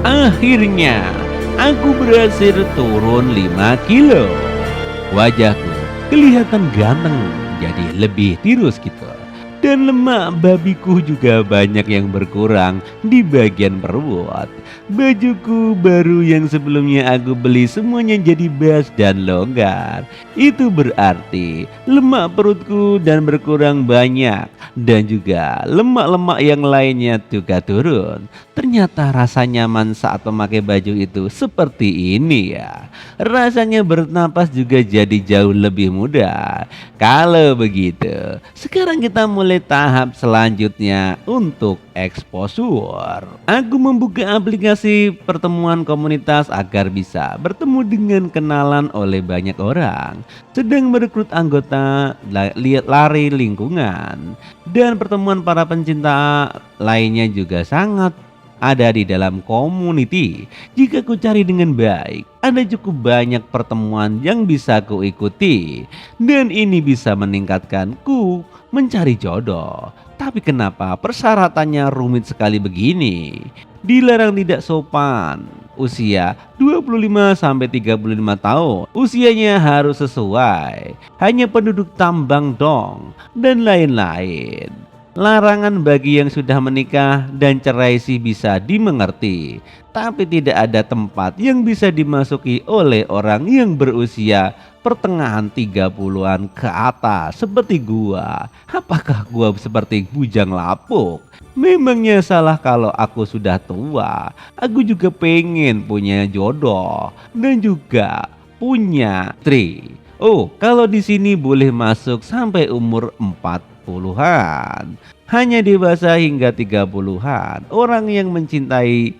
Akhirnya, aku berhasil turun 5 kilo. Wajahku kelihatan ganteng, jadi lebih tirus gitu. Dan lemak babiku juga banyak yang berkurang di bagian perut. Bajuku baru yang sebelumnya aku beli semuanya jadi bas dan longgar. Itu berarti lemak perutku dan berkurang banyak. Dan juga lemak-lemak yang lainnya juga turun. Ternyata rasa nyaman saat memakai baju itu seperti ini ya. Rasanya bernapas juga jadi jauh lebih mudah. Kalau begitu, sekarang kita mulai tahap selanjutnya untuk exposure. Aku membuka aplikasi pertemuan komunitas agar bisa bertemu dengan kenalan oleh banyak orang. Sedang merekrut anggota lari lingkungan. Dan pertemuan para pencinta lainnya juga sangat ada di dalam community. Jika ku cari dengan baik, ada cukup banyak pertemuan yang bisa ku ikuti. Dan ini bisa meningkatkanku mencari jodoh. Tapi kenapa persyaratannya rumit sekali begini? Dilarang tidak sopan. Usia 25 sampai 35 tahun. Usianya harus sesuai. Hanya penduduk tambang dong dan lain-lain. Larangan bagi yang sudah menikah dan cerai sih bisa dimengerti, tapi tidak ada tempat yang bisa dimasuki oleh orang yang berusia pertengahan 30-an ke atas seperti gua. Apakah gua seperti bujang lapuk? Memangnya salah kalau aku sudah tua? Aku juga pengen punya jodoh dan juga punya istri. Oh, kalau di sini boleh masuk sampai umur 40-an. Hanya dewasa hingga 30-an. Orang yang mencintai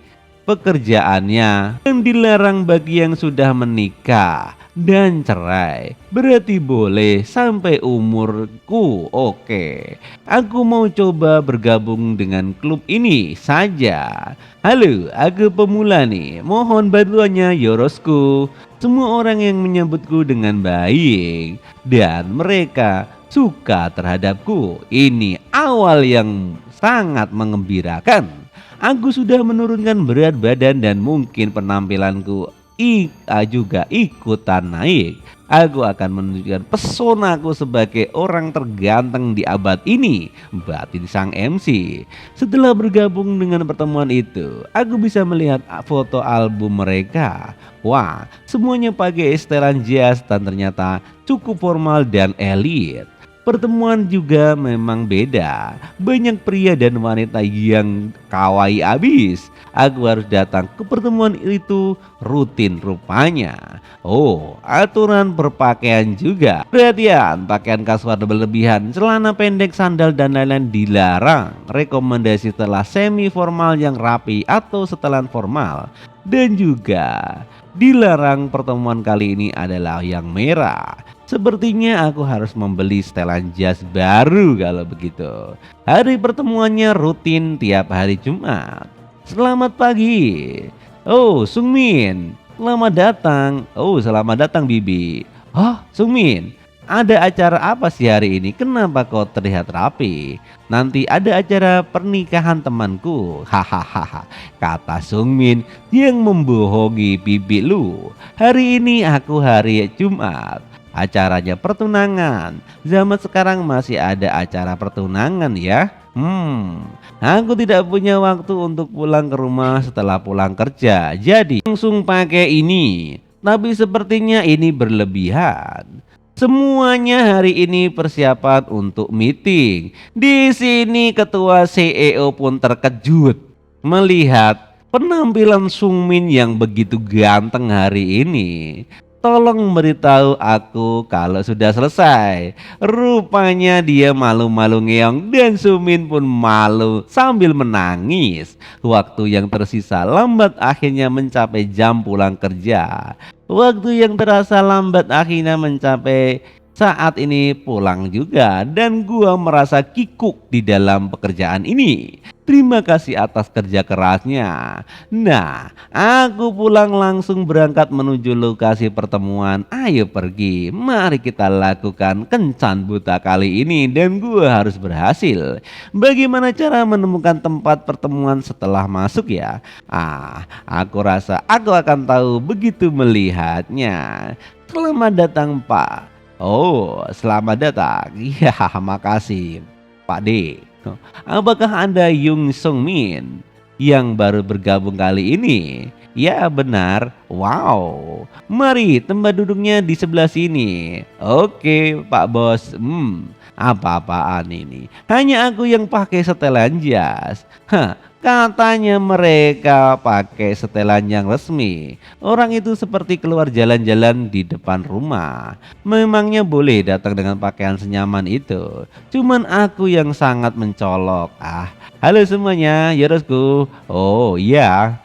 pekerjaannya yang dilarang bagi yang sudah menikah dan cerai. Berarti boleh sampai umurku. Oke, aku mau coba bergabung dengan klub ini saja. Halo, aku pemula nih. Mohon bantuannya Yorosku. Semua orang yang menyambutku dengan baik dan mereka suka terhadapku. Ini awal yang sangat mengembirakan. Aku sudah menurunkan berat badan dan mungkin penampilanku juga ikutan naik. Aku akan menunjukkan pesonaku sebagai orang terganteng di abad ini, batin sang MC. Setelah bergabung dengan pertemuan itu, aku bisa melihat foto album mereka. Wah, semuanya pakai setelan jas dan ternyata cukup formal dan elit. Pertemuan juga memang beda. Banyak pria dan wanita yang kawaii abis. Aku harus datang ke pertemuan itu rutin rupanya. Oh, aturan berpakaian juga. Perhatian, pakaian kasual berlebihan, celana pendek, sandal dan lain-lain dilarang. Rekomendasi setelah semi formal yang rapi atau setelan formal. Dan juga dilarang pertemuan kali ini adalah yang merah. Sepertinya aku harus membeli setelan jas baru kalau begitu. Hari pertemuannya rutin tiap hari Jumat. Selamat pagi. Oh, Sungmin. Selamat datang. Oh, selamat datang Bibi. Oh, Sungmin. Ada acara apa sih hari ini? Kenapa kau terlihat rapi? Nanti ada acara pernikahan temanku. Hahaha, kata Sungmin yang membohongi bibi lu. Hari ini aku hari Jumat. Acaranya pertunangan. Zaman sekarang masih ada acara pertunangan ya. Aku tidak punya waktu untuk pulang ke rumah setelah pulang kerja. Jadi langsung pakai ini. Tapi sepertinya ini berlebihan. Semuanya hari ini persiapan untuk meeting. Di sini ketua CEO pun terkejut melihat penampilan Sungmin yang begitu ganteng hari ini. Tolong beritahu aku kalau sudah selesai. Rupanya dia malu-malu ngeong dan Sumin pun malu sambil menangis. Waktu yang tersisa lambat akhirnya mencapai jam pulang kerja. Waktu yang terasa lambat akhirnya mencapai saat ini pulang juga dan gua merasa kikuk di dalam pekerjaan ini. Terima kasih atas kerja kerasnya. Nah, aku pulang langsung berangkat menuju lokasi pertemuan. Ayo pergi, mari kita lakukan kencan buta kali ini dan gua harus berhasil. Bagaimana cara menemukan tempat pertemuan setelah masuk ya? Aku rasa aku akan tahu begitu melihatnya. Selamat datang Pak. Oh, selamat datang. Iya, makasih, Pak D. Apakah Anda Yung Sung Min yang baru bergabung kali ini? Ya, benar. Wow. Mari tempat duduknya di sebelah sini. Oke, Pak Bos. Apa-apaan ini? Hanya aku yang pakai setelan jas. Katanya mereka pakai setelan yang resmi. Orang itu seperti keluar jalan-jalan di depan rumah. Memangnya boleh datang dengan pakaian senyaman itu? Cuman aku yang sangat mencolok. Halo semuanya, yorosku. Oh iya.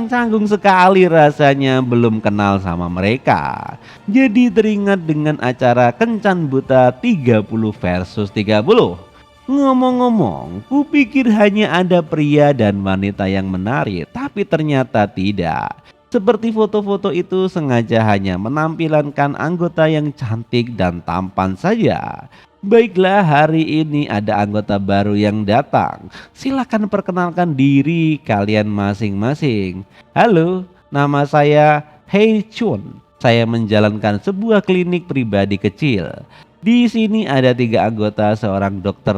Canggung sekali rasanya belum kenal sama mereka. Jadi teringat dengan acara Kencan Buta 30 versus 30. Ngomong-ngomong, kupikir hanya ada pria dan wanita yang menari, tapi ternyata tidak. Seperti foto-foto itu sengaja hanya menampilkan anggota yang cantik dan tampan saja. Baiklah, hari ini ada anggota baru yang datang. Silakan perkenalkan diri kalian masing-masing. Halo, nama saya Hei Chun. Saya menjalankan sebuah klinik pribadi kecil. Di sini ada 3 anggota, seorang dokter.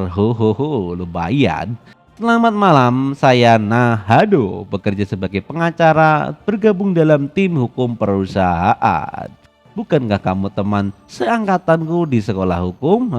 Lumayan. Selamat malam, saya Nahado, bekerja sebagai pengacara, bergabung dalam tim hukum perusahaan. Bukankah kamu teman seangkatanku di sekolah hukum?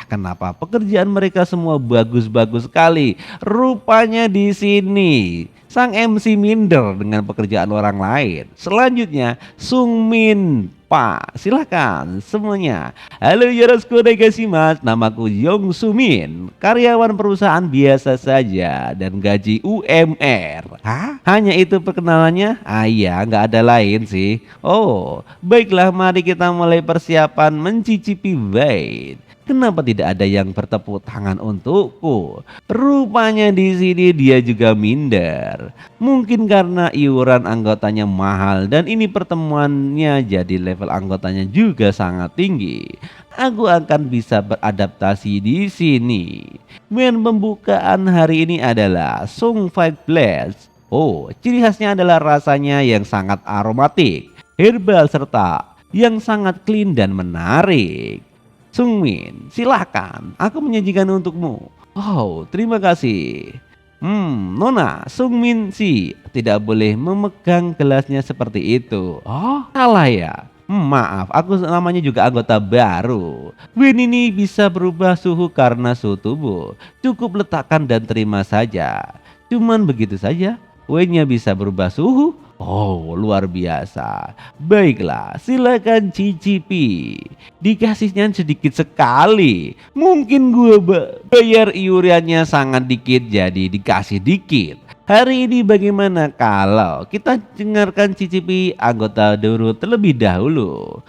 Kenapa pekerjaan mereka semua bagus-bagus sekali? Rupanya di sini sang MC minder dengan pekerjaan orang lain. Selanjutnya Sung Min. Pak, silakan semuanya. Halo yoroshiku onegaishimasu. Namaku Yong Sumin, karyawan perusahaan biasa saja dan gaji UMR. Hanya itu perkenalannya? Iya, nggak ada lain sih. Oh, baiklah, mari kita mulai persiapan mencicipi wine. Kenapa tidak ada yang bertepuk tangan untukku? Rupanya di sini dia juga minder. Mungkin karena iuran anggotanya mahal dan ini pertemuannya jadi level anggotanya juga sangat tinggi. Aku akan bisa beradaptasi di sini. Menu pembukaan hari ini adalah Sung Five Blast. Oh, ciri khasnya adalah rasanya yang sangat aromatik, herbal serta yang sangat clean dan menarik. Sung Min, silakan, aku menyajikan untukmu. Oh, terima kasih. Nona, Sung Min sih tidak boleh memegang gelasnya seperti itu. Oh, salah ya. Maaf, aku namanya juga anggota baru. Wine ini bisa berubah suhu karena suhu tubuh. Cukup letakkan dan terima saja. Cuman begitu saja, wine-nya bisa berubah suhu. Oh, luar biasa. Baiklah, silakan cicipi. Dikasihnya sedikit sekali. Mungkin gue bayar iurannya sangat dikit jadi dikasih dikit. Hari ini bagaimana kalau kita dengarkan cicipi anggota dulu terlebih dahulu?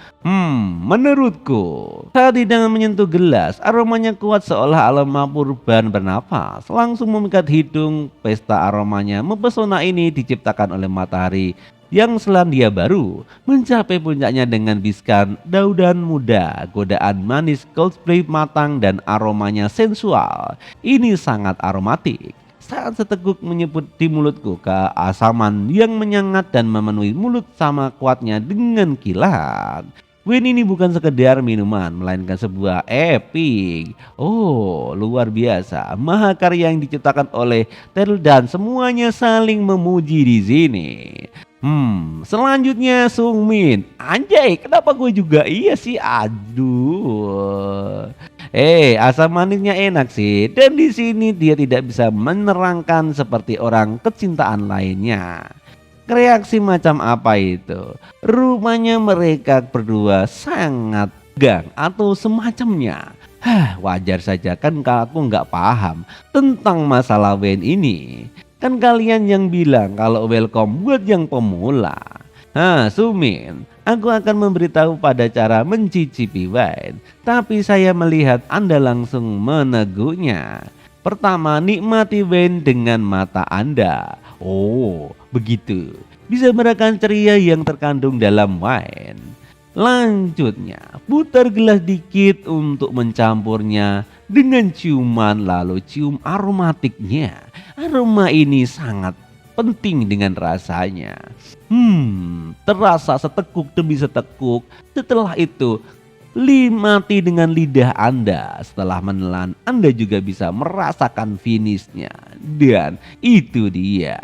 Menurutku saat hidangan menyentuh gelas, aromanya kuat seolah aroma purban bernapas. Langsung memikat hidung, pesta aromanya mempesona ini diciptakan oleh matahari yang Selandia Baru mencapai puncaknya dengan bisikan daudan muda, godaan manis Coldplay matang dan aromanya sensual. Ini sangat aromatik. Saat seteguk menyebut di mulutku, keasaman yang menyengat dan memenuhi mulut sama kuatnya dengan kilat. Wine ini bukan sekedar minuman, melainkan sebuah epic. Oh, luar biasa. Mahakarya yang diciptakan oleh Tel dan semuanya saling memuji di sini. Selanjutnya Sung Min. Anjay, kenapa gue juga iya sih? Aduh. Asam manisnya enak sih. Dan di sini dia tidak bisa menerangkan seperti orang kecintaan lainnya. Reaksi macam apa itu? Rupanya mereka berdua sangat gang atau semacamnya. Wajar saja kan kalau aku nggak paham tentang masalah wine ini. Kan kalian yang bilang kalau welcome buat yang pemula. Sumin, aku akan memberitahu pada cara mencicipi wine. Tapi saya melihat Anda langsung meneguknya. Pertama, nikmati wine dengan mata Anda. Oh, begitu. Bisa merasakan ceria yang terkandung dalam wine. Lanjutnya, putar gelas dikit untuk mencampurnya dengan ciuman lalu cium aromatiknya. Aroma ini sangat penting dengan rasanya. Terasa setekuk demi setekuk. Setelah itu, nikmati dengan lidah Anda. Setelah menelan, Anda juga bisa merasakan finishnya. Dan itu dia.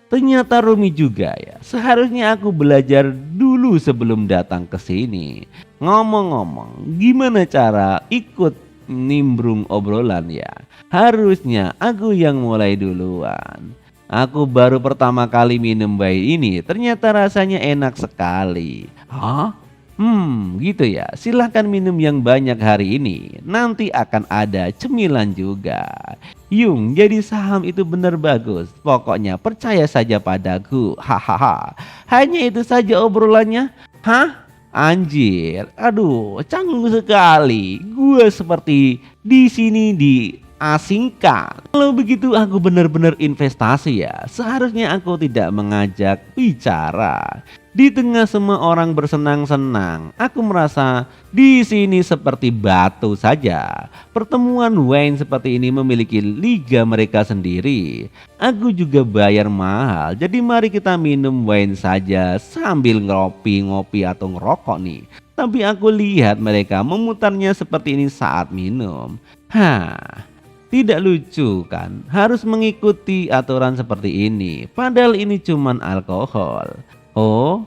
Ternyata rumit juga ya. Seharusnya aku belajar dulu sebelum datang ke sini. Ngomong-ngomong, gimana cara ikut nimbrung obrolan ya? Harusnya aku yang mulai duluan. Aku baru pertama kali minum wine ini, ternyata rasanya enak sekali. Hah? Gitu ya. Silahkan minum yang banyak hari ini. Nanti akan ada cemilan juga. Yung, jadi saham itu benar bagus. Pokoknya percaya saja padaku. Hahaha. Hanya itu saja obrolannya. Hah? Anjir. Aduh, canggung sekali. Gue seperti di sini diasingkan. Kalau begitu aku benar-benar investasi ya. Seharusnya aku tidak mengajak bicara. Di tengah semua orang bersenang-senang, aku merasa di sini seperti batu saja. Pertemuan wine seperti ini memiliki liga mereka sendiri. Aku juga bayar mahal, jadi mari kita minum wine saja sambil ngopi atau ngerokok nih. Tapi aku lihat mereka memutarnya seperti ini saat minum. Tidak lucu kan? Harus mengikuti aturan seperti ini. Padahal ini cuman alkohol. Oh,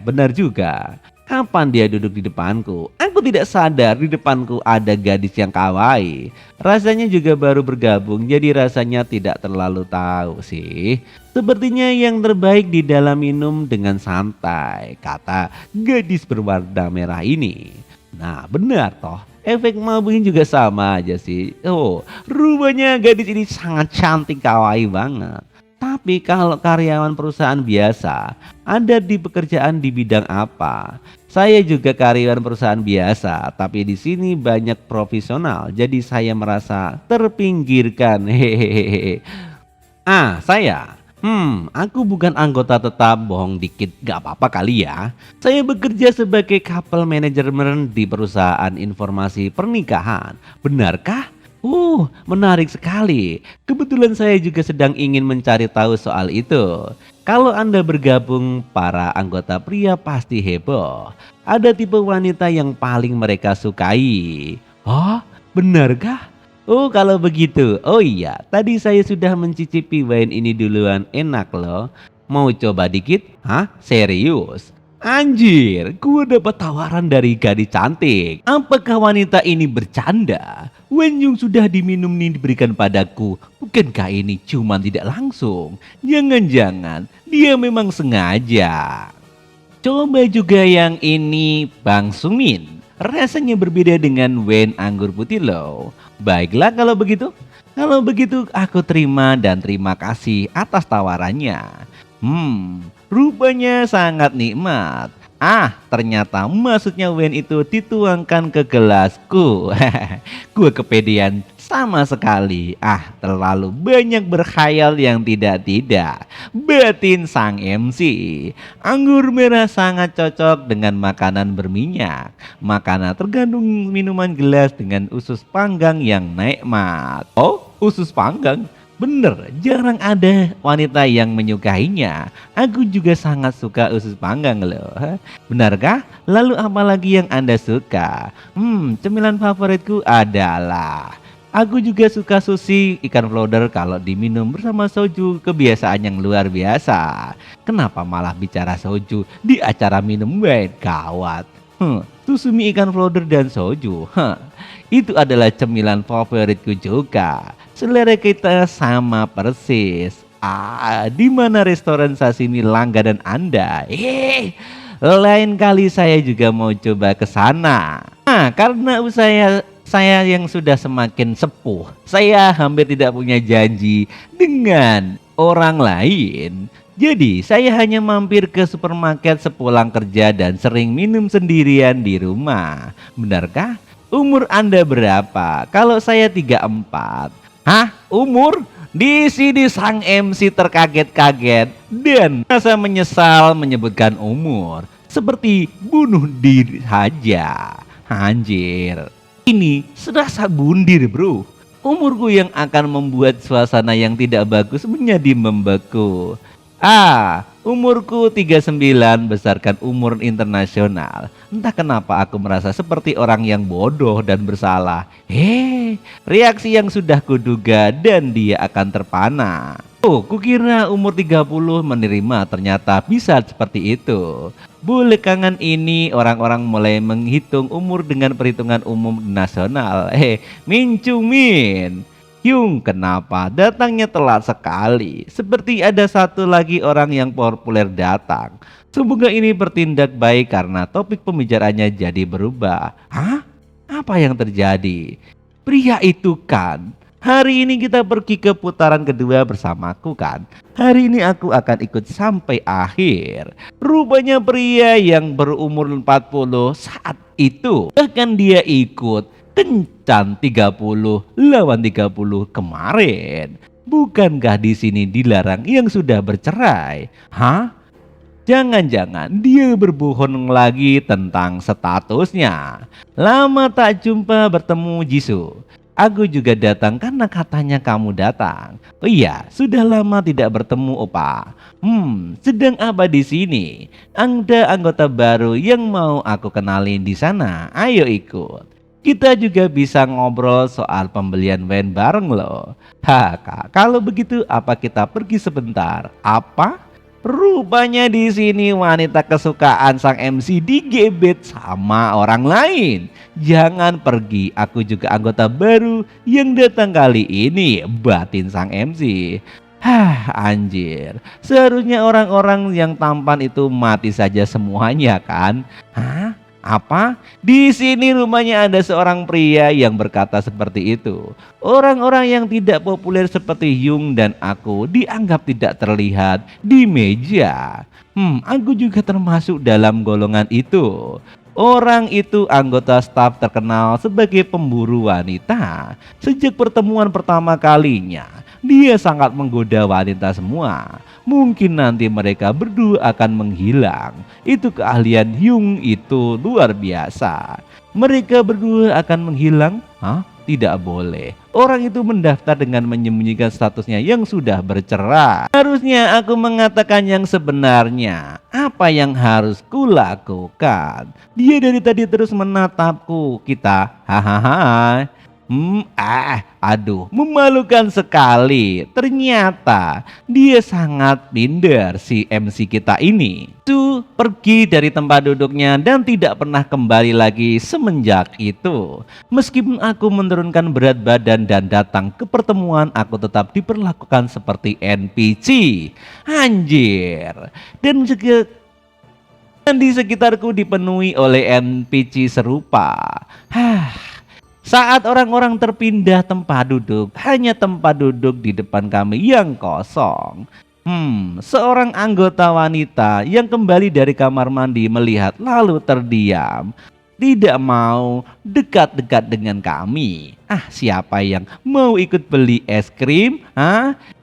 benar juga. Kapan dia duduk di depanku? Aku tidak sadar di depanku ada gadis yang kawaii. Rasanya juga baru bergabung, jadi rasanya tidak terlalu tahu sih. Sepertinya yang terbaik di dalam minum dengan santai, kata gadis berwarna merah ini. Nah benar toh, efek mabuknya juga sama aja sih. Oh, rupanya gadis ini sangat cantik kawaii banget. Tapi kalau karyawan perusahaan biasa, Anda di pekerjaan di bidang apa? Saya juga karyawan perusahaan biasa, tapi di sini banyak profesional, jadi saya merasa terpinggirkan. Hehehe. Saya. Aku bukan anggota tetap, bohong dikit gak apa-apa kali ya. Saya bekerja sebagai couple management di perusahaan informasi pernikahan. Benarkah? Menarik sekali. Kebetulan saya juga sedang ingin mencari tahu soal itu. Kalau Anda bergabung, para anggota pria pasti heboh. Ada tipe wanita yang paling mereka sukai. Oh, benarkah? Oh, kalau begitu. Oh iya, tadi saya sudah mencicipi wine ini duluan, enak loh. Mau coba dikit? Hah? Serius? Anjir, gue dapat tawaran dari gadis cantik. Apakah wanita ini bercanda? Wine yang sudah diminum ini diberikan padaku. Bukankah ini cuma tidak langsung? Jangan-jangan dia memang sengaja. Coba juga yang ini, Bang Sumin. Rasanya berbeda dengan wine anggur putih loh. Baiklah kalau begitu. Kalau begitu aku terima dan terima kasih atas tawarannya. Rupanya sangat nikmat. Ternyata maksudnya wine itu dituangkan ke gelasku. Gue kepedean sama sekali. Terlalu banyak berkhayal yang tidak-tidak. Batin sang MC. Anggur merah sangat cocok dengan makanan berminyak. Makanan tergantung minuman gelas dengan usus panggang yang nikmat. Oh, usus panggang? Bener, jarang ada wanita yang menyukainya. Aku juga sangat suka usus panggang loh. Benarkah? Lalu apa lagi yang Anda suka? Cemilan favoritku adalah, aku juga suka sushi ikan floater kalau diminum bersama soju, kebiasaan yang luar biasa. Kenapa malah bicara soju di acara minum wine? Gawat. Susumi ikan floater dan soju. Itu adalah cemilan favoritku juga. Selera kita sama persis. Di mana restoran sashimi langganan Anda? Lain kali saya juga mau coba ke sana. Karena usaha saya yang sudah semakin sepuh, saya hampir tidak punya janji dengan orang lain. Jadi saya hanya mampir ke supermarket sepulang kerja dan sering minum sendirian di rumah. Benarkah? Umur Anda berapa? Kalau saya 34. Hah? Umur? Di sini sang MC terkaget-kaget dan rasa menyesal menyebutkan umur. Seperti bunuh diri saja. Anjir. Ini serasa bundir bro. Umurku yang akan membuat suasana yang tidak bagus menjadi membeku. Umurku 39 besarkan umur internasional. Entah kenapa aku merasa seperti orang yang bodoh dan bersalah. Reaksi yang sudah kuduga dan dia akan terpana. Kukira umur 30 menerima, ternyata bisa seperti itu. Belakangan ini orang-orang mulai menghitung umur dengan perhitungan umum nasional. Min Chung Min. Yung, kenapa datangnya telat sekali? Seperti ada satu lagi orang yang populer datang. Semoga ini bertindak baik karena topik pembicaraannya jadi berubah. Hah? Apa yang terjadi? Pria itu kan? Hari ini kita pergi ke putaran kedua bersamaku kan? Hari ini aku akan ikut sampai akhir. Rupanya pria yang berumur 40 saat itu. Bahkan dia ikut kencan 30 lawan 30 kemarin. Bukankah di sini dilarang yang sudah bercerai? Hah? Jangan-jangan dia berbohong lagi tentang statusnya. Lama tak jumpa bertemu Jisoo. Aku juga datang karena katanya kamu datang. Oh iya, sudah lama tidak bertemu opa. Sedang apa di sini? Ada anggota baru yang mau aku kenalin di sana. Ayo ikut. Kita juga bisa ngobrol soal pembelian van bareng loh. Kak, kalau begitu apa kita pergi sebentar? Apa? Rupanya di sini wanita kesukaan sang MC digebet sama orang lain. Jangan pergi, aku juga anggota baru yang datang kali ini, batin sang MC. Anjir. Seharusnya orang-orang yang tampan itu mati saja semuanya kan? Apa? Di sini rumahnya ada seorang pria yang berkata seperti itu. Orang-orang yang tidak populer seperti Yung dan aku dianggap tidak terlihat di meja. Aku juga termasuk dalam golongan itu. Orang itu anggota staf terkenal sebagai pemburu wanita. Sejak pertemuan pertama kalinya, dia sangat menggoda wanita semua. Mungkin nanti mereka berdua akan menghilang. Itu keahlian Yung itu luar biasa. Mereka berdua akan menghilang? Tidak boleh. Orang itu mendaftar dengan menyembunyikan statusnya yang sudah bercerai. Harusnya aku mengatakan yang sebenarnya. Apa yang harus kulakukan? Dia dari tadi terus menatapku. Kita hahaha. Aduh, memalukan sekali. Ternyata dia sangat minder si MC kita ini. Tuh, pergi dari tempat duduknya dan tidak pernah kembali lagi semenjak itu. Meskipun aku menurunkan berat badan dan datang ke pertemuan, aku tetap diperlakukan seperti NPC. Anjir. Dan di sekitarku dipenuhi oleh NPC serupa. Saat orang-orang terpindah tempat duduk, hanya tempat duduk di depan kami yang kosong. Seorang anggota wanita yang kembali dari kamar mandi melihat lalu terdiam. Tidak mau dekat-dekat dengan kami. Siapa yang mau ikut beli es krim?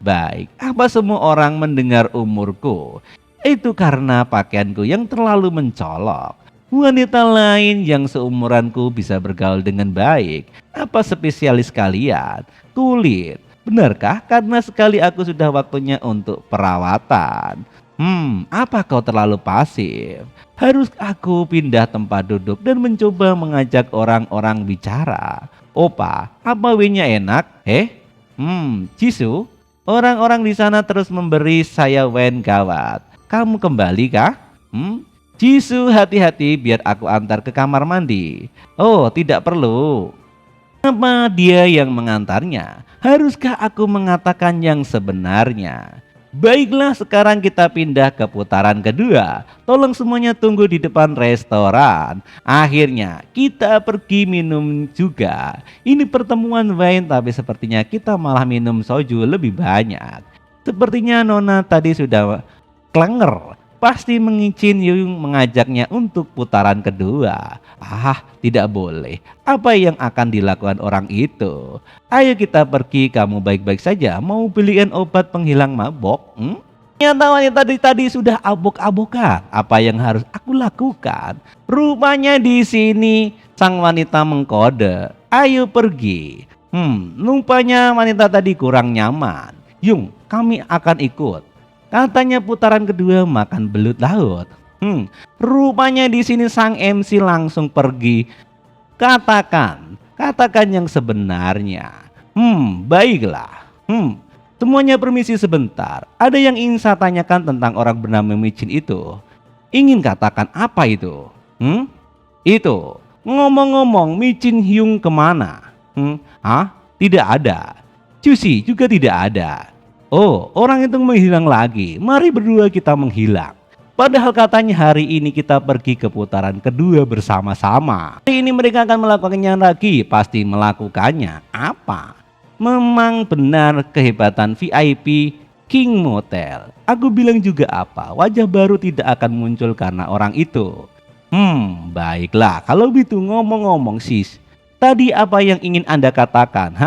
Baik, apa semua orang mendengar umurku? Itu karena pakaianku yang terlalu mencolok. Wanita lain yang seumuranku bisa bergaul dengan baik. Apa spesialis kalian? Kulit. Benarkah? Karena sekali aku sudah waktunya untuk perawatan. Apa kau terlalu pasif? Harus aku pindah tempat duduk dan mencoba mengajak orang-orang bicara. Opa, apa wenya enak? Jisoo? Orang-orang di sana terus memberi saya wine gawat. Kamu kembali kah? Jisoo, hati-hati biar aku antar ke kamar mandi. Oh, tidak perlu. Kenapa dia yang mengantarnya? Haruskah aku mengatakan yang sebenarnya? Baiklah, sekarang kita pindah ke putaran kedua. Tolong semuanya tunggu di depan restoran. Akhirnya kita pergi minum juga. Ini pertemuan wine, tapi sepertinya kita malah minum soju lebih banyak. Sepertinya Nona tadi sudah Klenger pasti mengicin Yung mengajaknya untuk putaran kedua. Tidak boleh. Apa yang akan dilakukan orang itu? Ayo kita pergi, kamu baik-baik saja? Mau beliin obat penghilang mabok? Ternyata wanita tadi sudah abok-abokan. Apa yang harus aku lakukan? Rupanya di sini sang wanita mengkode, ayo pergi. Rupanya wanita tadi kurang nyaman. Yung, kami akan ikut. Katanya putaran kedua makan belut laut. Rupanya di sini sang MC langsung pergi. Katakan yang sebenarnya. Baiklah. Semuanya permisi sebentar. Ada yang ingin saya tanyakan tentang orang bernama Micin itu. Ingin katakan apa itu? Itu. Ngomong-ngomong, Micin Hyung kemana? Tidak ada. Cusi juga tidak ada. Oh, orang itu menghilang lagi. Mari berdua kita menghilang. Padahal katanya hari ini kita pergi ke putaran kedua bersama-sama. Hari ini mereka akan melakukannya lagi. Pasti melakukannya. Apa? Memang benar kehebatan VIP King Motel. Aku bilang juga apa? Wajah baru tidak akan muncul karena orang itu. Baiklah. Kalau begitu ngomong-ngomong sis. Tadi apa yang ingin Anda katakan?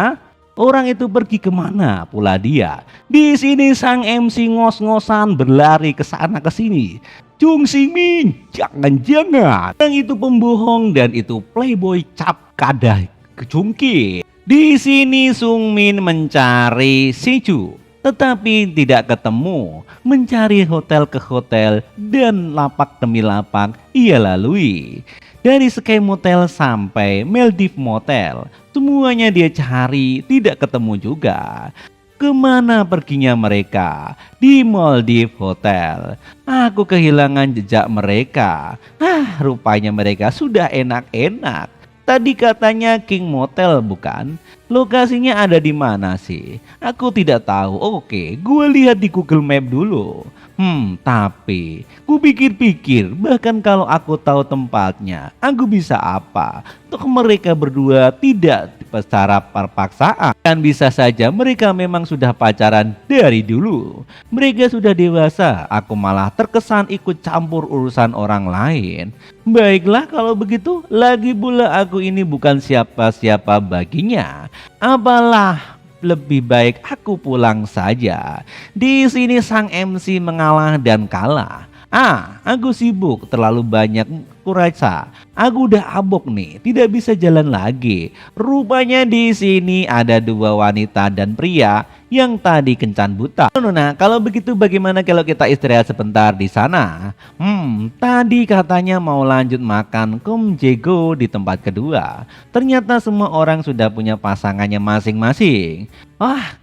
Orang itu pergi kemana pula dia? Di sini sang MC ngos-ngosan berlari ke sana ke sini. Chung Singmin, jangan-jangan yang itu pembohong dan itu playboy cap kadah kecungki. Di sini Sung Min mencari Sichu, tetapi tidak ketemu. Mencari hotel ke hotel dan lapak demi lapak ia lalui. Dari Sky Motel sampai Maldives Motel, semuanya dia cari, tidak ketemu juga. Kemana perginya mereka? Di Maldives Hotel. Aku kehilangan jejak mereka. Rupanya mereka sudah enak-enak. Tadi katanya King Motel bukan? Lokasinya ada di mana sih? Aku tidak tahu. Oke, gue lihat di Google Map dulu. Tapi ku pikir-pikir, bahkan kalau aku tahu tempatnya, aku bisa apa? Toh mereka berdua tidak secara perpaksaan. Dan bisa saja mereka memang sudah pacaran dari dulu. Mereka sudah dewasa, aku malah terkesan ikut campur urusan orang lain. Baiklah kalau begitu, lagi pula aku ini bukan siapa-siapa baginya. Apalah, lebih baik aku pulang saja. Di sini sang MC mengalah dan kalah. Aku sibuk, terlalu banyak kurasa. Aku udah abok nih, tidak bisa jalan lagi. Rupanya di sini ada dua wanita dan pria yang tadi kencan buta. Nah, kalau begitu bagaimana kalau kita istirahat sebentar di sana? Tadi katanya mau lanjut makan Kumjego di tempat kedua. Ternyata semua orang sudah punya pasangannya masing-masing.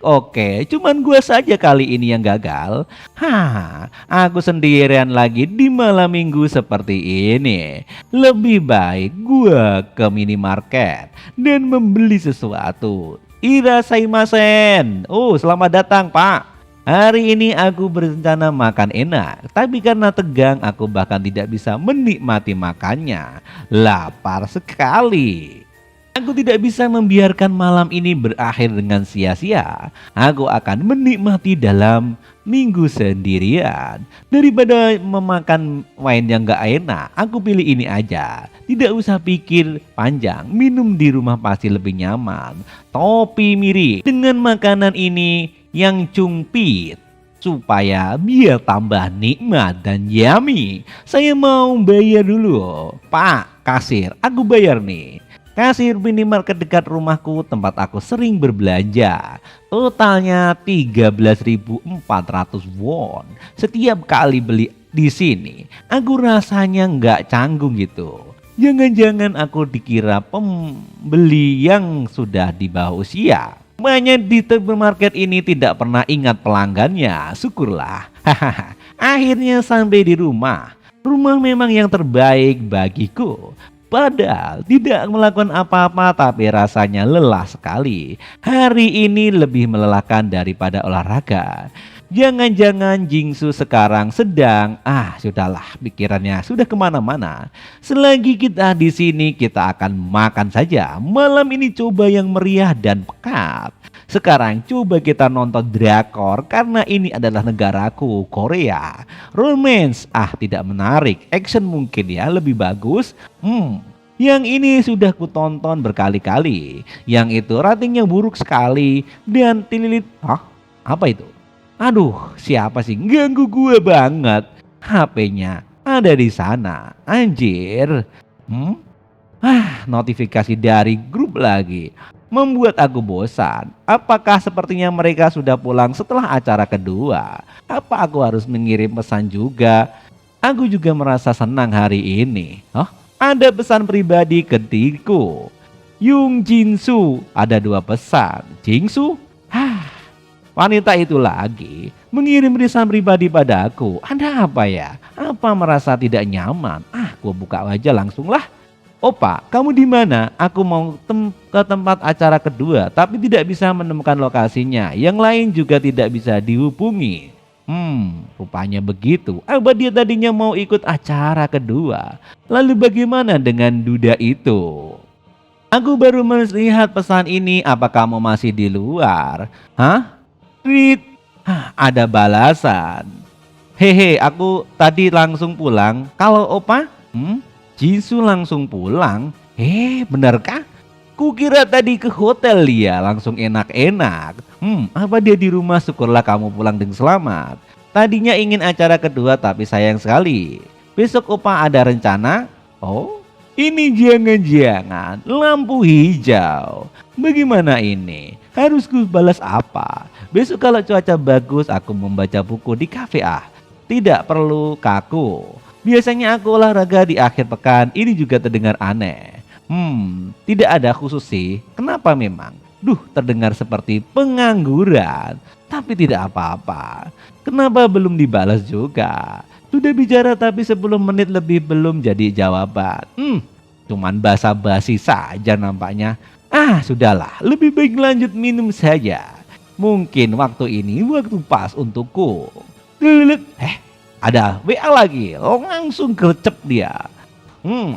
Oke, cuman gue saja kali ini yang gagal. Aku sendirian lagi di malam minggu seperti ini. Lebih baik gue ke minimarket dan membeli sesuatu. Irasaimasen. Selamat datang Pak. Hari ini aku berencana makan enak, tapi karena tegang aku bahkan tidak bisa menikmati makannya. Lapar sekali. Aku tidak bisa membiarkan malam ini berakhir dengan sia-sia. Aku akan menikmati dalam minggu sendirian. Daripada memakan wine yang gak enak, aku pilih ini aja. Tidak usah pikir panjang, minum di rumah pasti lebih nyaman. Topi miri dengan makanan ini yang cungpit, supaya biar tambah nikmat dan yummy. Saya mau bayar dulu. Pak, kasir, aku bayar nih. Kasir minimarket dekat rumahku tempat aku sering berbelanja. Totalnya 13.400 won setiap kali beli di sini. Aku rasanya nggak canggung gitu. Jangan-jangan aku dikira pembeli yang sudah di bawah usia. Banyak di supermarket ini tidak pernah ingat pelanggannya. Syukurlah. Akhirnya sampai di rumah. Rumah memang yang terbaik bagiku. Padahal tidak melakukan apa-apa tapi rasanya lelah sekali. Hari ini lebih melelahkan daripada olahraga. Jangan-jangan Jingsu sekarang sedang sudahlah, pikirannya sudah kemana-mana. Selagi kita di sini kita akan makan saja. Malam ini coba yang meriah dan pekat. Sekarang coba kita nonton drakor karena ini adalah negaraku, Korea. Romance, tidak menarik. Action mungkin ya lebih bagus. Yang ini sudah ku tonton berkali-kali. Yang itu ratingnya buruk sekali dan tililit. Apa itu? Aduh, siapa sih? Ganggu gue banget. HP-nya ada di sana. Anjir. Notifikasi dari grup lagi. Membuat aku bosan. Apakah sepertinya mereka sudah pulang setelah acara kedua? Apa aku harus mengirim pesan juga? Aku juga merasa senang hari ini. Ada pesan pribadi ketiku. Yung Jinsu, ada 2 pesan. Jingsu? Wanita itu lagi mengirim pesan pribadi padaku. Ada apa ya? Apa merasa tidak nyaman? Gua buka aja langsung lah. Opa, kamu di mana? Aku mau ke tempat acara kedua, tapi tidak bisa menemukan lokasinya. Yang lain juga tidak bisa dihubungi. Rupanya begitu. Apa dia tadinya mau ikut acara kedua? Lalu bagaimana dengan duda itu? Aku baru melihat pesan ini. Apa kamu masih di luar? Read. Ada balasan. Hehe, aku tadi langsung pulang. Kalau opa? Jinsu langsung pulang? Benarkah? Kukira tadi ke hotel dia langsung enak-enak. Apa dia di rumah? Syukurlah kamu pulang dengan selamat. Tadinya ingin acara kedua tapi sayang sekali. Besok opa ada rencana? Ini jangan-jangan lampu hijau. Bagaimana ini? Harus ku balas apa? Besok kalau cuaca bagus aku membaca buku di kafe. Tidak perlu kaku. Biasanya aku olahraga di akhir pekan. Ini juga terdengar aneh. Tidak ada khusus sih. Kenapa memang? Terdengar seperti pengangguran. Tapi tidak apa-apa. Kenapa belum dibalas juga? Sudah bicara tapi 10 menit lebih belum jadi jawaban. Cuman basa-basi saja nampaknya. Sudahlah, lebih baik lanjut minum saja. Mungkin waktu ini waktu pas untukku. Ada WA lagi, langsung gercep dia.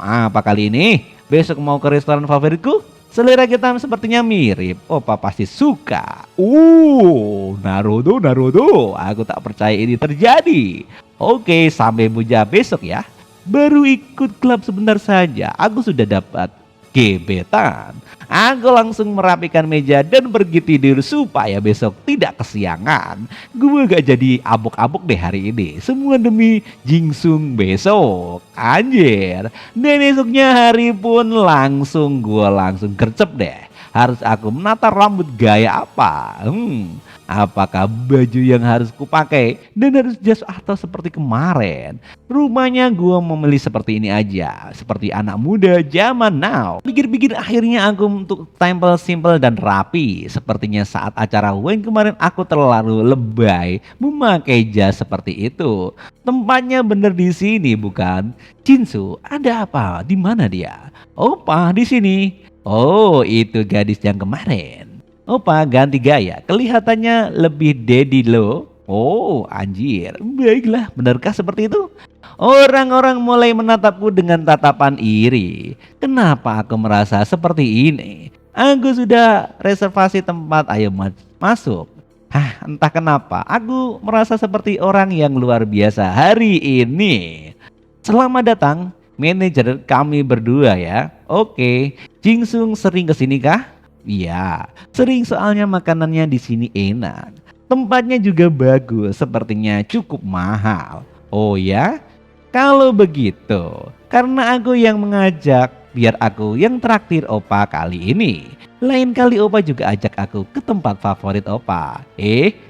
Apa kali ini? Besok mau ke restoran favoritku? Selera kita sepertinya mirip. Opa pasti suka. Naruto. Aku tak percaya ini terjadi. Oke, sampai buja besok ya. Baru ikut klub sebentar saja, aku sudah dapat gebetan. Aku langsung merapikan meja dan pergi tidur supaya besok tidak kesiangan. Gue gak jadi abuk-abuk deh hari ini. Semua demi Jingsung besok. Anjir. Dan esoknya hari pun langsung gercep deh. Harus aku menata rambut gaya apa? Apakah baju yang harus kupakai dan harus jas atau seperti kemarin? Rupanya gue memilih seperti ini aja, seperti anak muda zaman now. Pikir-pikir akhirnya aku untuk tampil simple dan rapi. Sepertinya saat acara Wayne kemarin aku terlalu lebay memakai jas seperti itu. Tempatnya bener di sini bukan? Jinsu, ada apa? Di mana dia? Opa, di sini. Oh, itu gadis yang kemarin. Opa ganti gaya, kelihatannya lebih daddy loh. Oh anjir, baiklah, benarkah seperti itu? Orang-orang mulai menatapku dengan tatapan iri. Kenapa aku merasa seperti ini? Aku sudah reservasi tempat, ayo masuk. Entah kenapa, aku merasa seperti orang yang luar biasa hari ini. Selamat datang, manajer kami berdua ya. Oke, Jingsung sering kesini kah? Iya, sering soalnya makanannya di sini enak. Tempatnya juga bagus, sepertinya cukup mahal. Oh ya? Kalau begitu, karena aku yang mengajak, biar aku yang traktir Opa kali ini. Lain kali Opa juga ajak aku ke tempat favorit Opa.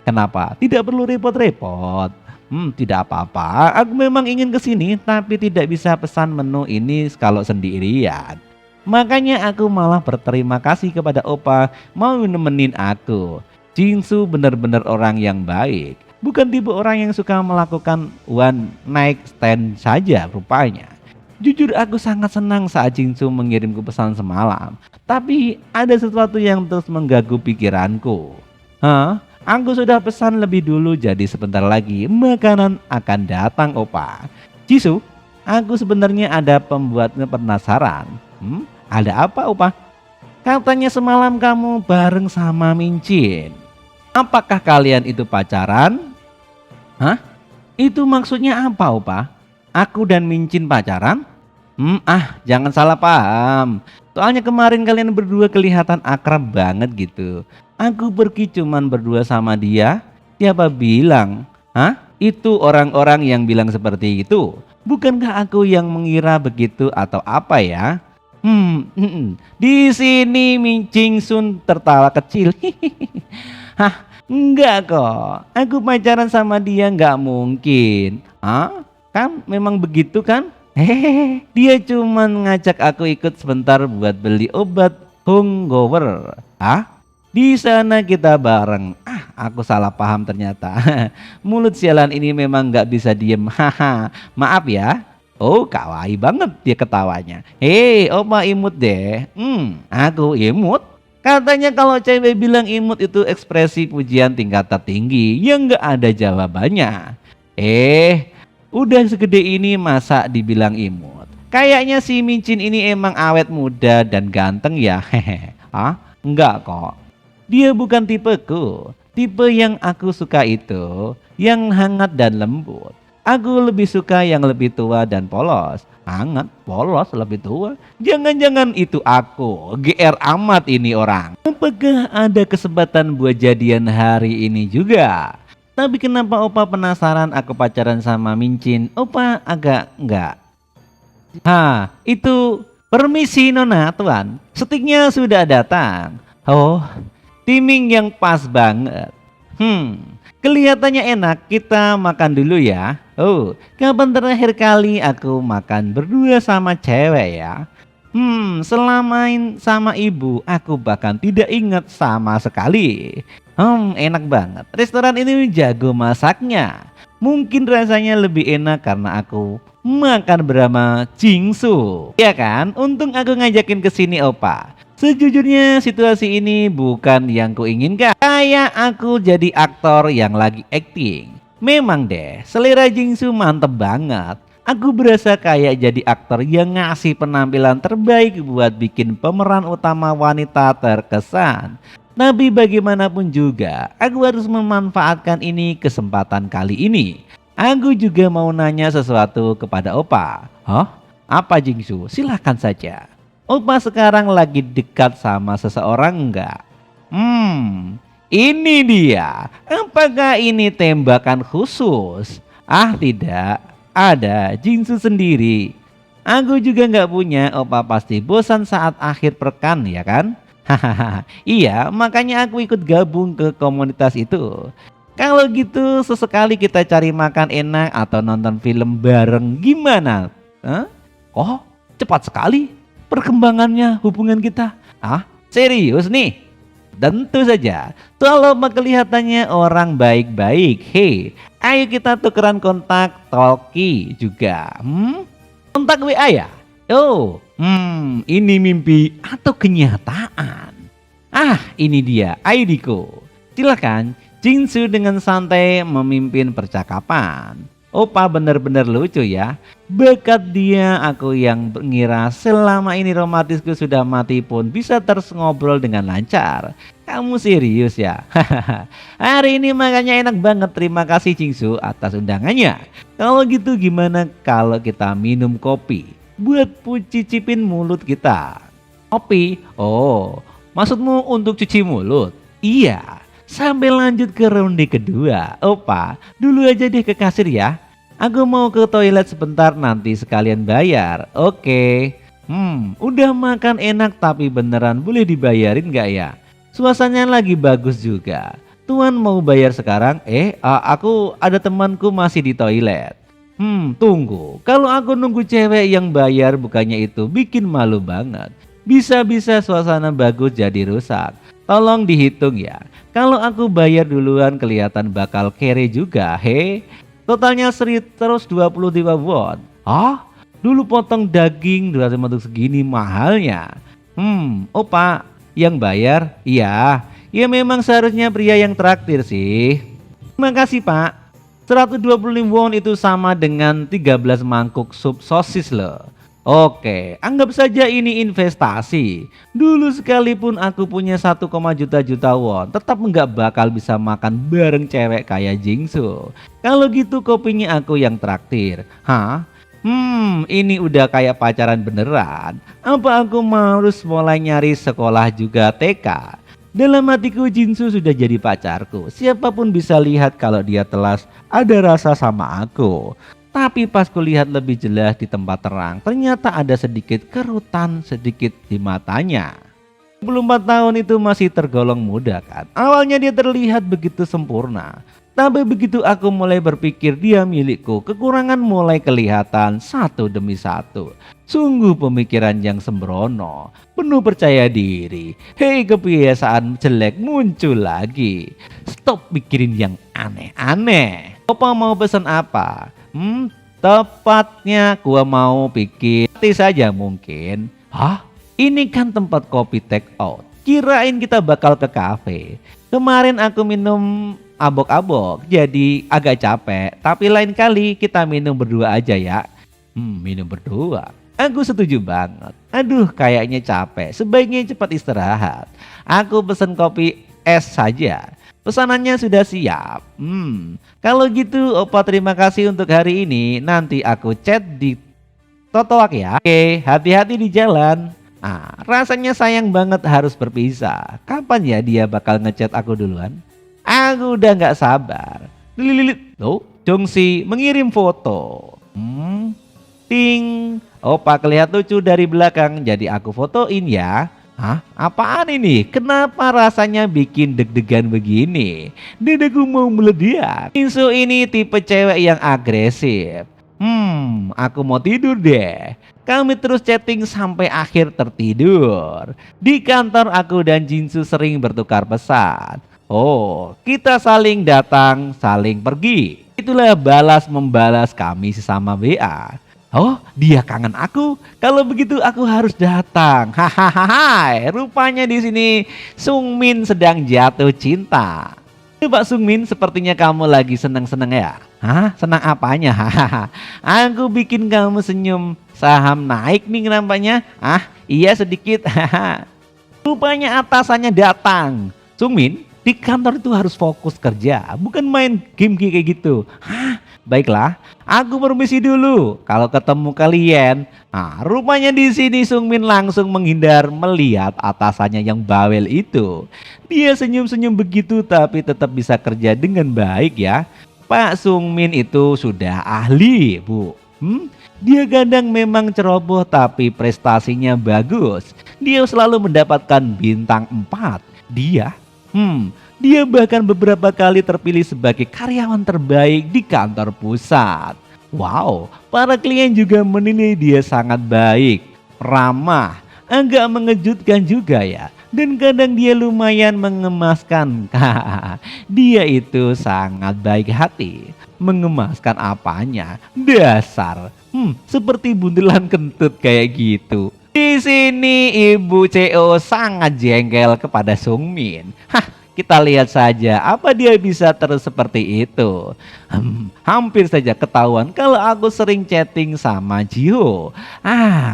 Kenapa? Tidak perlu repot-repot. Tidak apa-apa, aku memang ingin kesini tapi tidak bisa pesan menu ini kalau sendirian. Makanya aku malah berterima kasih kepada Opa mau nemenin aku. Jingsu benar-benar orang yang baik. Bukan tipe orang yang suka melakukan one night stand saja rupanya. Jujur aku sangat senang saat Jingsu mengirimku pesan semalam. Tapi ada sesuatu yang terus mengganggu pikiranku. Aku sudah pesan lebih dulu jadi sebentar lagi makanan akan datang Opa. Jisoo, aku sebenarnya ada pembuatnya penasaran. Ada apa Opa? Katanya semalam kamu bareng sama Mincin. Apakah kalian itu pacaran? Hah? Itu maksudnya apa, Opa? Aku dan Mincin pacaran? Jangan salah paham. Soalnya kemarin kalian berdua kelihatan akrab banget gitu. Aku pergi cuman berdua sama dia. Siapa bilang? Hah? Itu orang-orang yang bilang seperti itu. Bukankah aku yang mengira begitu atau apa ya? Di sini Mincin Sun tertawa kecil. Hah? Enggak kok. Aku pacaran sama dia nggak mungkin. Kan memang begitu kan? Hehehe, dia cuman ngajak aku ikut sebentar buat beli obat hungover. Di sana kita bareng. Aku salah paham ternyata. Mulut sialan ini memang nggak bisa diem. Maaf ya. Oh, kawaii banget dia ketawanya. Hei, Opa imut deh. Aku imut? Katanya kalau cewek bilang imut itu ekspresi pujian tingkat tertinggi yang nggak ada jawabannya. Udah segede ini masa dibilang imut? Kayaknya si Mincin ini emang awet muda dan ganteng ya. Enggak kok. Dia bukan tipeku. Tipe yang aku suka itu yang hangat dan lembut. Aku lebih suka yang lebih tua dan polos. Hangat, polos, lebih tua. Jangan-jangan itu aku. GR amat ini orang. Apakah ada kesempatan buat jadian hari ini juga? Tapi kenapa Opa penasaran aku pacaran sama Mincin? Opa agak enggak. Itu permisi Nona Tuan. Steaknya sudah datang. Oh, timing yang pas banget. Kelihatannya enak. Kita makan dulu ya. Oh, kapan terakhir kali aku makan berdua sama cewek ya? Selama sama ibu aku bahkan tidak ingat sama sekali. Enak banget. Restoran ini jago masaknya. Mungkin rasanya lebih enak karena aku makan bersama Jingsu. Ya kan? Untung aku ngajakin ke sini Opa. Sejujurnya situasi ini bukan yang kuinginkan. Kayak aku jadi aktor yang lagi acting. Memang deh, selera Jingsu mantep banget. Aku berasa kayak jadi aktor yang ngasih penampilan terbaik buat bikin pemeran utama wanita terkesan. Tapi bagaimanapun juga, aku harus memanfaatkan ini kesempatan kali ini. Aku juga mau nanya sesuatu kepada Opa. Apa Jingsu? Silahkan saja. Opa sekarang lagi dekat sama seseorang enggak? Ini dia. Apakah ini tembakan khusus? Tidak. Ada Jingsu sendiri. Aku juga nggak punya. Opa pasti bosan saat akhir pekan ya kan? Iya, makanya aku ikut gabung ke komunitas itu. Kalau gitu sesekali kita cari makan enak atau nonton film bareng gimana? Kok cepat sekali perkembangannya hubungan kita? Serius nih? Tentu saja. Kalau kelihatannya orang baik-baik. Hei, ayo kita tukeran kontak talkie juga. Kontak WA ya? Ini mimpi atau kenyataan? Ini dia ID-ku. Silakan, Jingsu dengan santai memimpin percakapan. Opa bener-bener lucu ya. Berkat dia aku yang mengira selama ini romantisku sudah mati pun bisa terus ngobrol dengan lancar. Kamu serius ya? Hari ini makanya enak banget. Terima kasih Jingsu atas undangannya. Kalau gitu gimana kalau kita minum kopi buat cicipin mulut kita? Kopi? Oh, maksudmu untuk cuci mulut? Iya. Sampai lanjut ke ronde kedua. Opa, dulu aja deh ke kasir ya. Aku mau ke toilet sebentar, nanti sekalian bayar. Oke. Udah makan enak tapi beneran boleh dibayarin gak ya? Suasananya lagi bagus juga. Tuan mau bayar sekarang? Aku ada temanku masih di toilet. Tunggu. Kalau aku nunggu cewek yang bayar bukannya itu bikin malu banget. Bisa-bisa suasana bagus jadi rusak. Tolong dihitung ya. Kalau aku bayar duluan kelihatan bakal kere juga. Totalnya 125 won. Dulu potong daging 200 untuk segini mahalnya. Opa yang bayar? Iya. Ya memang seharusnya pria yang traktir sih. Terima kasih Pak. 125 won itu sama dengan 13 mangkuk sup sosis loh. Oke, anggap saja ini investasi. Dulu sekalipun aku punya 1,juta won, tetap nggak bakal bisa makan bareng cewek kayak Jingsu. Kalau gitu kopinya aku yang traktir. Hah? Ini udah kayak pacaran beneran. Apa aku harus mulai nyari sekolah juga TK? Dalam hatiku Jinsu sudah jadi pacarku. Siapapun bisa lihat kalau dia telas ada rasa sama aku. Tapi pas kulihat lebih jelas di tempat terang, ternyata ada sedikit kerutan sedikit di matanya. 24 tahun itu masih tergolong muda kan. Awalnya dia terlihat begitu sempurna. Tapi begitu aku mulai berpikir dia milikku, kekurangan mulai kelihatan satu demi satu. Sungguh pemikiran yang sembrono, penuh percaya diri. Hei, kebiasaan jelek muncul lagi. Stop mikirin yang aneh-aneh. Opa mau pesan apa? Tepatnya gua mau bikin roti saja mungkin. Hah? Ini kan tempat kopi take out. Kirain kita bakal ke kafe. Kemarin aku minum abok-abok jadi agak capek. Tapi lain kali kita minum berdua aja ya. Minum berdua. Aku setuju banget. Aduh, kayaknya capek. Sebaiknya cepat istirahat. Aku pesen kopi es saja. Pesanannya sudah siap. Kalau gitu Opa terima kasih untuk hari ini. Nanti aku chat di Totoak ya. Oke, hati-hati di jalan. Rasanya sayang banget harus berpisah. Kapan ya dia bakal ngechat aku duluan? Aku udah nggak sabar. Lilit. Loh, Jongsi mengirim foto. Ting. Opa kelihatan lucu dari belakang. Jadi aku fotoin ya. Hah? Apaan ini? Kenapa rasanya bikin deg-degan begini? Dadaku mau meledak. Jinsu ini tipe cewek yang agresif. Aku mau tidur deh. Kami terus chatting sampai akhir tertidur. Di kantor aku dan Jinsu sering bertukar pesan. Oh, kita saling datang, saling pergi. Itulah balas membalas kami sesama WA. Oh, dia kangen aku. Kalau begitu aku harus datang. Hahaha. Rupanya di sini Sungmin sedang jatuh cinta. Pak Sungmin, sepertinya kamu lagi seneng-seneng ya? Hah? Senang apanya? Hahaha. Aku bikin kamu senyum. Saham naik nih nampaknya. Iya sedikit. Haha. Rupanya atasannya datang. Sungmin, di kantor itu harus fokus kerja, bukan main game kayak gitu. Hah? Baiklah, aku permisi dulu. Kalau ketemu kalian, rupanya di sini Sungmin langsung menghindar melihat atasannya yang bawel itu. Dia senyum-senyum begitu tapi tetap bisa kerja dengan baik ya. Pak Sungmin itu sudah ahli, Bu. Dia kadang memang ceroboh tapi prestasinya bagus. Dia selalu mendapatkan bintang 4. Dia bahkan beberapa kali terpilih sebagai karyawan terbaik di kantor pusat. Wow, para klien juga menilai dia sangat baik, ramah, agak mengejutkan juga ya. Dan kadang dia lumayan mengemaskan. Dia itu sangat baik hati. Mengemaskan apanya? Dasar. Seperti bundelan kentut kayak gitu. Di sini Ibu CEO sangat jengkel kepada Sungmin. Kita lihat saja apa dia bisa terus seperti itu. Hampir saja ketahuan kalau aku sering chatting sama Jiho.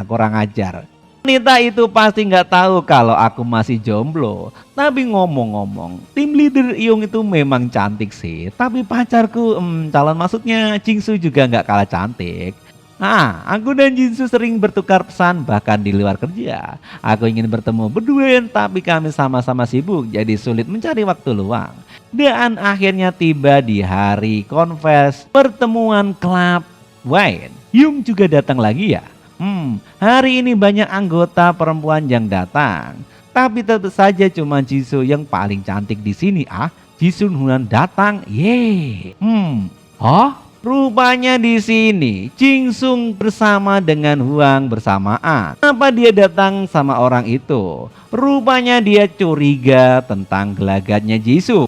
Kurang ajar. Wanita itu pasti nggak tahu kalau aku masih jomblo. Tapi ngomong-ngomong, tim leader Iung itu memang cantik sih. Tapi pacarku, calon maksudnya Jingsu juga nggak kalah cantik. Aku dan Jinsu sering bertukar pesan bahkan di luar kerja. Aku ingin bertemu berdua tapi kami sama-sama sibuk jadi sulit mencari waktu luang. Dan akhirnya tiba di hari konvers pertemuan klub wine. Yung juga datang lagi ya. Hari ini banyak anggota perempuan yang datang. Tapi tetap saja cuma Jisoo yang paling cantik di sini. Jisun Hunan datang. Yeay. Rupanya di sini Jingsung bersama dengan Huang bersamaan. Kenapa dia datang sama orang itu? Rupanya dia curiga tentang gelagatnya Jisoo.